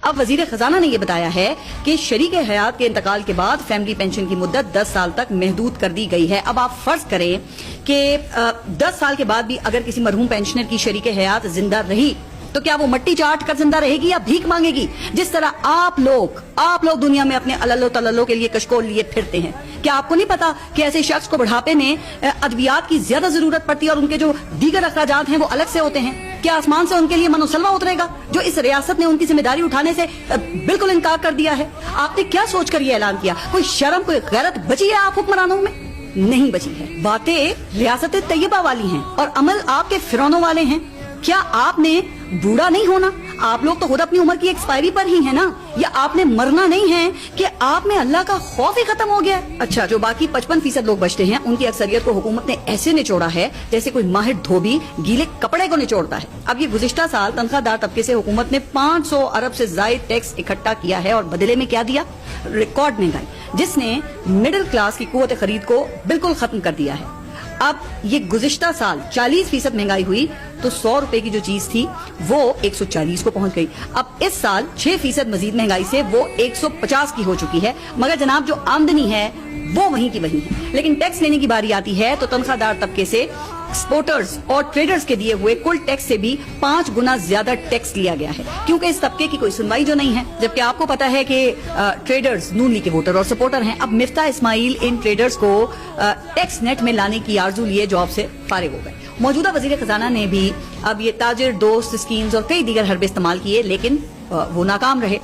اب وزیر خزانہ نے یہ بتایا ہے کہ شریک حیات کے انتقال کے بعد فیملی پینشن کی مدت 10 سال تک محدود کر دی گئی ہے. اب آپ فرض کریں کہ 10 سال کے بعد بھی اگر کسی مرحوم پینشنر کی شریک حیات زندہ رہی تو کیا وہ مٹی چاٹ کر زندہ رہے گی یا بھیک مانگے گی؟ جس طرح آپ لوگ دنیا میں اپنے اللہ تللو کے لیے کشکول لیے پھرتے ہیں. کیا آپ کو نہیں پتا کہ ایسے شخص کو بڑھاپے میں ادویات کی زیادہ ضرورت پڑتی ہے اور ان کے جو دیگر اخراجات ہیں وہ الگ سے ہوتے ہیں؟ کیا آسمان سے ان کے لیے من و سلوہ اترے گا جو اس ریاست نے ان کی ذمہ داری اٹھانے سے بالکل انکار کر دیا ہے؟ آپ نے کیا سوچ کر یہ اعلان کیا؟ کوئی شرم کوئی غیرت بچی ہے آپ حکمرانوں میں؟ نہیں بچی ہے. باتیں ریاست طیبہ والی ہیں اور عمل آپ کے فرعونوں والے ہیں. کیا آپ نے بوڑھا نہیں ہونا؟ آپ لوگ تو خود اپنی عمر کی ایکسپائری پر ہی ہیں نا. یا آپ نے مرنا نہیں ہے کہ آپ میں اللہ کا خوف ہی ختم ہو گیا ہے؟ اچھا، جو باقی 55% لوگ بچتے ہیں ان کی اکثریت کو حکومت نے ایسے نچوڑا ہے جیسے کوئی ماہر دھوبی گیلے کپڑے کو نچوڑتا ہے. اب یہ گزشتہ سال تنخواہ دار طبقے سے حکومت نے 500 ارب سے زائد ٹیکس اکٹھا کیا ہے اور بدلے میں کیا دیا؟ ریکارڈ مہنگائی، جس نے مڈل کلاس کی قوت خرید کو بالکل ختم کر دیا ہے. اب یہ گزشتہ سال 40% مہنگائی ہوئی تو 100 روپے کی جو چیز تھی وہ 140 کو پہنچ گئی. اب اس سال 6% مزید مہنگائی سے وہ 150 کی ہو چکی ہے. مگر جناب جو آمدنی ہے وہ وہیں کی وہیں ہے. لیکن ٹیکس لینے کی باری آتی ہے تو تنخواہ دار طبقے سے ایکسپورٹرز اور ٹریڈرز کے دیے ہوئے کل ٹیکس سے بھی 5 گنا زیادہ ٹیکس لیا گیا ہے، کیونکہ اس طبقے کی کوئی سنوائی جو نہیں ہے. جبکہ آپ کو پتا ہے کہ ٹریڈرز نون لیگ کے ووٹر اور سپورٹر ہیں. اب مفتاح اسماعیل ان ٹریڈرز کو ٹیکس نیٹ میں لانے کی آرزو لیے جاب سے فارغ ہو گئے. موجودہ وزیر خزانہ نے بھی اب یہ تاجر دوست اسکیمز اور کئی دیگر حربے استعمال کیے لیکن وہ ناکام رہے.